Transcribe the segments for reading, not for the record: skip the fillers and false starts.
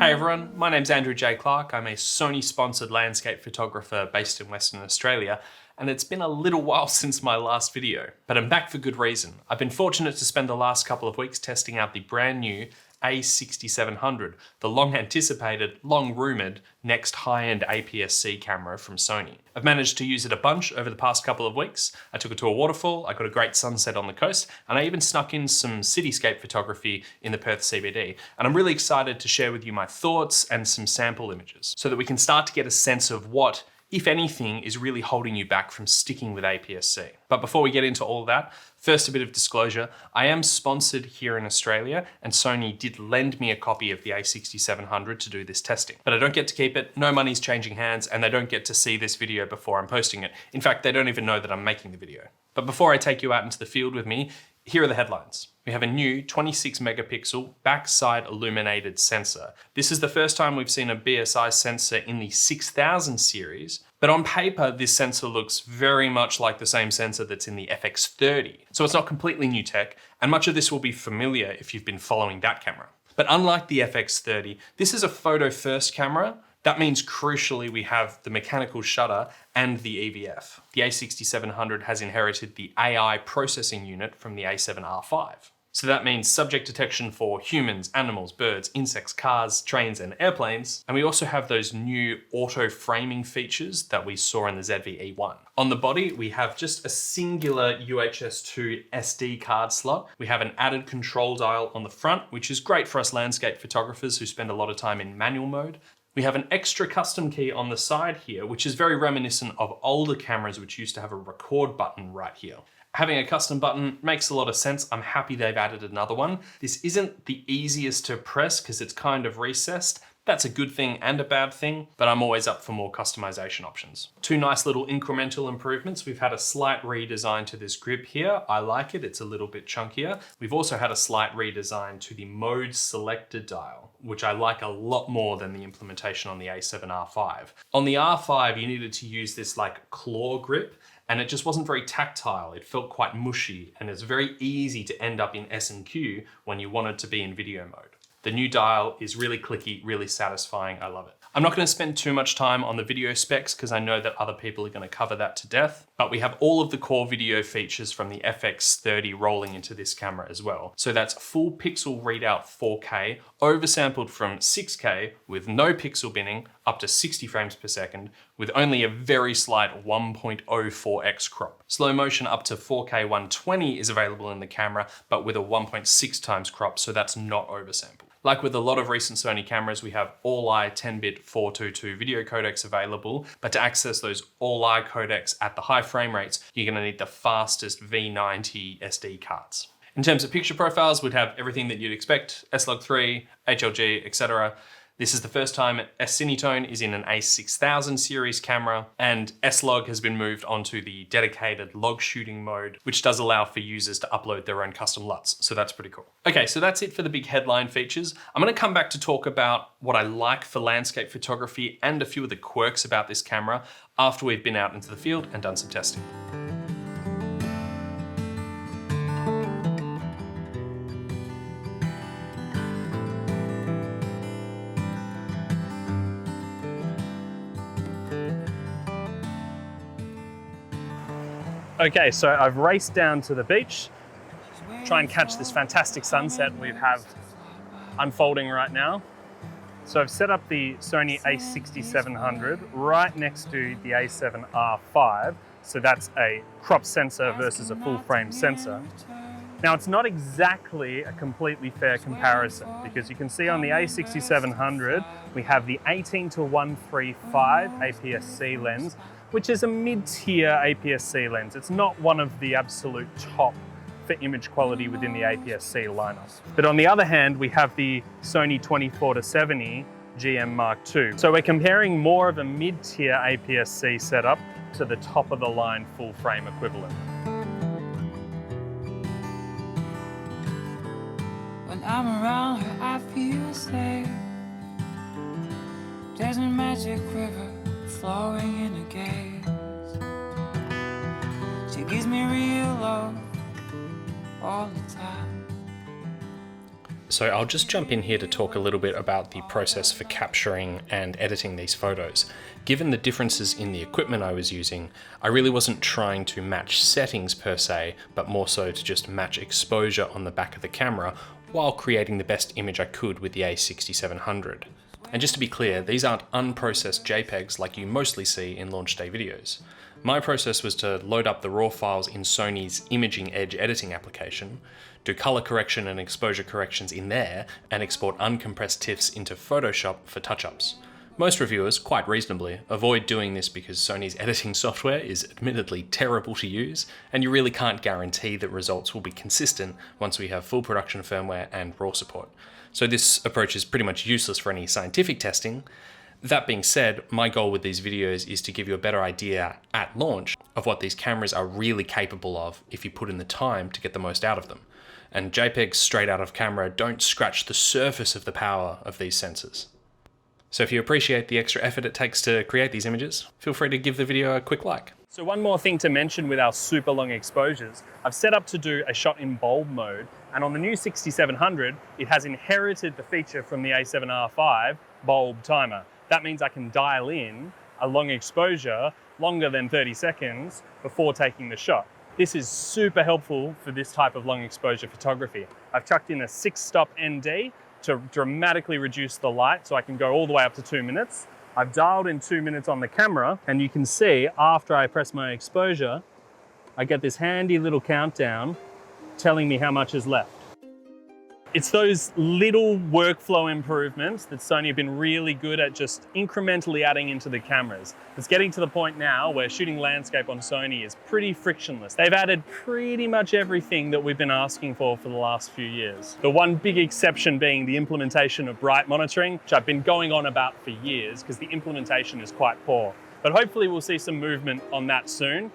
Hey everyone, my name's Andrew J. Clark. I'm a Sony-sponsored landscape photographer based in Western Australia, and it's been a little while since my last video, but I'm back for good reason. I've been fortunate to spend the last couple of weeks testing out the brand new a6700, the long-anticipated, long-rumoured next high-end APS-C camera from Sony. I've managed to use it a bunch over the past couple of weeks. I took it to a waterfall, I got a great sunset on the coast, and I even snuck in some cityscape photography in the Perth CBD. And I'm really excited to share with you my thoughts and some sample images so that we can start to get a sense of what, if anything, is really holding you back from sticking with APS-C. But before we get into all of that, first a bit of disclosure. I am sponsored here in Australia, and Sony did lend me a copy of the a6700 to do this testing. But I don't get to keep it, no money's changing hands, and they don't get to see this video before I'm posting it. In fact, they don't even know that I'm making the video. But before I take you out into the field with me, here are the headlines. We have a new 26 megapixel backside illuminated sensor. This is the first time we've seen a BSI sensor in the 6000 series, but on paper, this sensor looks very much like the same sensor that's in the FX30. So it's not completely new tech, and much of this will be familiar if you've been following that camera. But unlike the FX30, this is a photo first camera. That means crucially we have the mechanical shutter and the EVF. The a6700 has inherited the AI processing unit from the a7RV. So that means subject detection for humans, animals, birds, insects, cars, trains, and airplanes. And we also have those new auto framing features that we saw in the ZV-E1. On the body, we have just a singular UHS 2 SD card slot. We have an added control dial on the front, which is great for us landscape photographers who spend a lot of time in manual mode. We have an extra custom key on the side here, which is very reminiscent of older cameras which used to have a record button right here. Having a custom button makes a lot of sense. I'm happy they've added another one. This isn't the easiest to press because it's kind of recessed. That's a good thing and a bad thing, but I'm always up for more customization options. Two nice little incremental improvements. We've had a slight redesign to this grip here. I like it, it's a little bit chunkier. We've also had a slight redesign to the mode selector dial, which I like a lot more than the implementation on the a7R5. On the R5, you needed to use this like claw grip, and it just wasn't very tactile. It felt quite mushy, and it's very easy to end up in S&Q when you wanted to be in video mode. The new dial is really clicky, really satisfying. I love it. I'm not going to spend too much time on the video specs because I know that other people are going to cover that to death, but we have all of the core video features from the FX30 rolling into this camera as well. So that's full pixel readout 4K, oversampled from 6K with no pixel binning up to 60 frames per second with only a very slight 1.04x crop. Slow motion up to 4K 120 is available in the camera, but with a 1.6 times crop, so that's not oversampled. Like with a lot of recent Sony cameras, we have all-eye 10-bit 422 video codecs available, but to access those all-eye codecs at the high frame rates, you're gonna need the fastest V90 SD cards. In terms of picture profiles, we'd have everything that you'd expect, S-Log3, HLG, etc. This is the first time S-Cinetone is in an a6000 series camera, and S-Log has been moved onto the dedicated log shooting mode, which does allow for users to upload their own custom LUTs, so that's pretty cool. Okay, so that's it for the big headline features. I'm gonna come back to talk about what I like for landscape photography and a few of the quirks about this camera after we've been out into the field and done some testing. Okay, so I've raced down to the beach, try and catch this fantastic sunset we have unfolding right now. So I've set up the Sony a6700 right next to the a7R5. So that's a crop sensor versus a full frame sensor. Now it's not exactly a completely fair comparison because you can see on the a6700, we have the 18-135 APS-C lens, which is a mid-tier APS-C lens. It's not one of the absolute top for image quality within the APS-C lineup. But on the other hand, we have the Sony 24-70 GM Mark II. So we're comparing more of a mid-tier APS-C setup to the top of the line full frame equivalent. When I'm around her, I feel safe. There's a magic river flowing in a gaze. She gives me real love all the time. So I'll just jump in here to talk a little bit about the process for capturing and editing these photos. Given the differences in the equipment I was using, I really wasn't trying to match settings per se, but more so to just match exposure on the back of the camera while creating the best image I could with the a6700. And just to be clear, these aren't unprocessed JPEGs like you mostly see in launch day videos. My process was to load up the raw files in Sony's Imaging Edge editing application, do color correction and exposure corrections in there, and export uncompressed TIFFs into Photoshop for touch-ups. Most reviewers, quite reasonably, avoid doing this because Sony's editing software is admittedly terrible to use, and you really can't guarantee that results will be consistent once we have full production firmware and RAW support. So this approach is pretty much useless for any scientific testing. That being said, my goal with these videos is to give you a better idea at launch of what these cameras are really capable of if you put in the time to get the most out of them. And JPEGs straight out of camera don't scratch the surface of the power of these sensors. So if you appreciate the extra effort it takes to create these images, feel free to give the video a quick like. So one more thing to mention with our super long exposures, I've set up to do a shot in bulb mode, and on the new 6700, it has inherited the feature from the a7RV bulb timer. That means I can dial in a long exposure, longer than 30 seconds, before taking the shot. This is super helpful for this type of long exposure photography. I've chucked in a 6-stop ND to dramatically reduce the light so I can go all the way up to 2 minutes. I've dialed in 2 minutes on the camera, and you can see after I press my exposure, I get this handy little countdown telling me how much is left. It's those little workflow improvements that Sony have been really good at just incrementally adding into the cameras. It's getting to the point now where shooting landscape on Sony is pretty frictionless. They've added pretty much everything that we've been asking for the last few years. The one big exception being the implementation of bright monitoring, which I've been going on about for years because the implementation is quite poor. But hopefully we'll see some movement on that soon.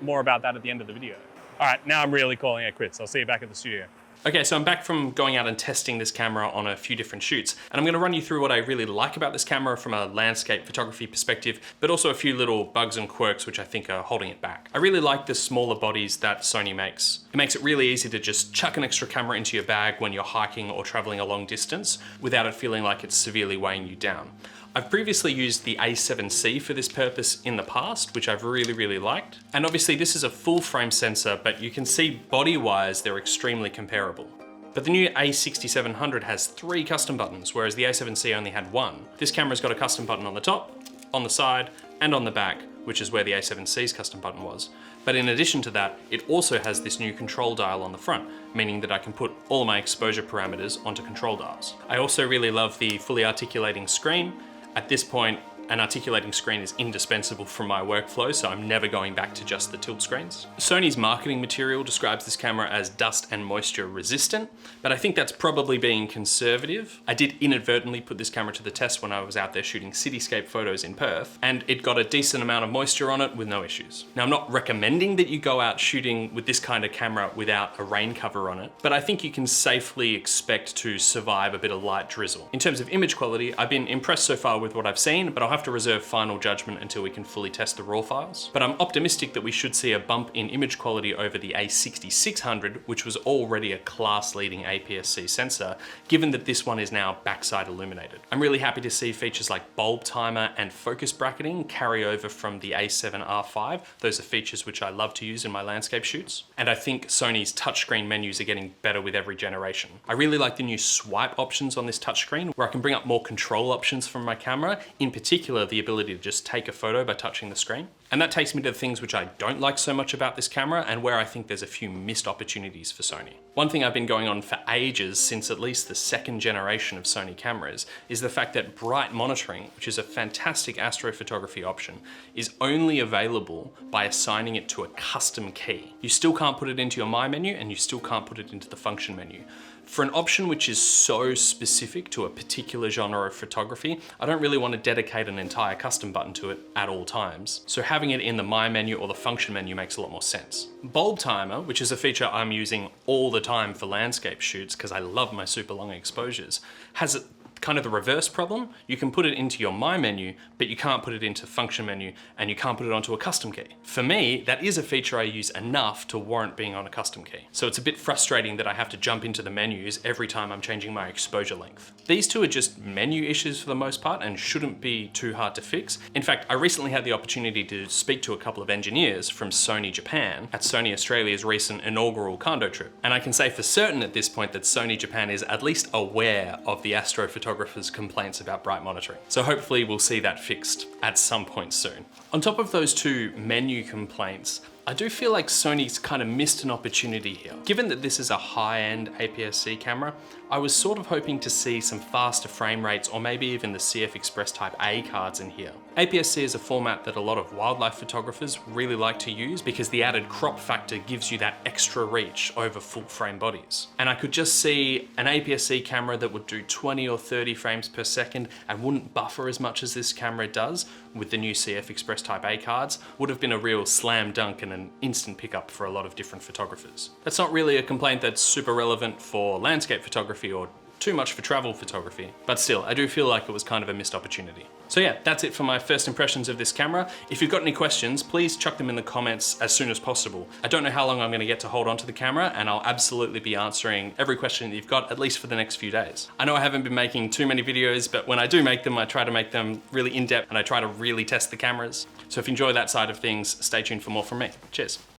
More about that at the end of the video. All right, now I'm really calling it quits. I'll see you back at the studio. Okay, so I'm back from going out and testing this camera on a few different shoots, and I'm going to run you through what I really like about this camera from a landscape photography perspective, but also a few little bugs and quirks which I think are holding it back. I really like the smaller bodies that Sony makes. It makes it really easy to just chuck an extra camera into your bag when you're hiking or traveling a long distance without it feeling like it's severely weighing you down. I've previously used the A7C for this purpose in the past, which I've really liked. And obviously this is a full frame sensor, but you can see body-wise they're extremely comparable. But the new a6700 has 3 custom buttons, whereas the A7C only had 1. This camera's got a custom button on the top, on the side, and on the back, which is where the A7C's custom button was. But in addition to that, it also has this new control dial on the front, meaning that I can put all my exposure parameters onto control dials. I also really love the fully articulating screen. At this point, an articulating screen is indispensable for my workflow, so I'm never going back to just the tilt screens. Sony's marketing material describes this camera as dust and moisture resistant, but I think that's probably being conservative. I did inadvertently put this camera to the test when I was out there shooting cityscape photos in Perth, and it got a decent amount of moisture on it with no issues. Now, I'm not recommending that you go out shooting with this kind of camera without a rain cover on it, but I think you can safely expect to survive a bit of light drizzle. In terms of image quality, I've been impressed so far with what I've seen, but I'll have to reserve final judgment until we can fully test the raw files. But I'm optimistic that we should see a bump in image quality over the a6600, which was already a class-leading APS-C sensor, given that this one is now backside illuminated. I'm really happy to see features like bulb timer and focus bracketing carry over from the a7R5. Those are features which I love to use in my landscape shoots. And I think Sony's touchscreen menus are getting better with every generation. I really like the new swipe options on this touchscreen, where I can bring up more control options from my camera, in particular the ability to just take a photo by touching the screen. And that takes me to the things which I don't like so much about this camera and where I think there's a few missed opportunities for Sony. One thing I've been going on for ages, since at least the 2nd generation of Sony cameras, is the fact that bright monitoring, which is a fantastic astrophotography option, is only available by assigning it to a custom key. You still can't put it into your My menu, and you still can't put it into the function menu. For an option which is so specific to a particular genre of photography, I don't really want to dedicate an entire custom button to it at all times. So having it in the My menu or the function menu makes a lot more sense. Bulb timer, which is a feature I'm using all the time for landscape shoots because I love my super long exposures, has kind of the reverse problem. You can put it into your My menu, but you can't put it into function menu, and you can't put it onto a custom key. For me, that is a feature I use enough to warrant being on a custom key. So it's a bit frustrating that I have to jump into the menus every time I'm changing my exposure length. These two are just menu issues for the most part and shouldn't be too hard to fix. In fact, I recently had the opportunity to speak to a couple of engineers from Sony Japan at Sony Australia's recent inaugural condo trip. And I can say for certain at this point that Sony Japan is at least aware of the astrophotographer's complaints about bright monitoring. So hopefully we'll see that fixed at some point soon. On top of those two menu complaints, I do feel like Sony's kind of missed an opportunity here. Given that this is a high-end APS-C camera, I was sort of hoping to see some faster frame rates or maybe even the CF Express Type A cards in here. APS-C is a format that a lot of wildlife photographers really like to use because the added crop factor gives you that extra reach over full frame bodies. And I could just see an APS-C camera that would do 20 or 30 frames per second and wouldn't buffer as much as this camera does with the new CF Express Type A cards would have been a real slam dunk and an instant pickup for a lot of different photographers. That's not really a complaint that's super relevant for landscape photography or too much for travel photography, but still, I do feel like it was kind of a missed opportunity. So yeah, that's it for my first impressions of this camera. If you've got any questions, please chuck them in the comments as soon as possible. I don't know how long I'm gonna get to hold on to the camera, and I'll absolutely be answering every question that you've got, at least for the next few days. I know I haven't been making too many videos, but when I do make them, I try to make them really in-depth and I try to really test the cameras. So if you enjoy that side of things, stay tuned for more from me. Cheers.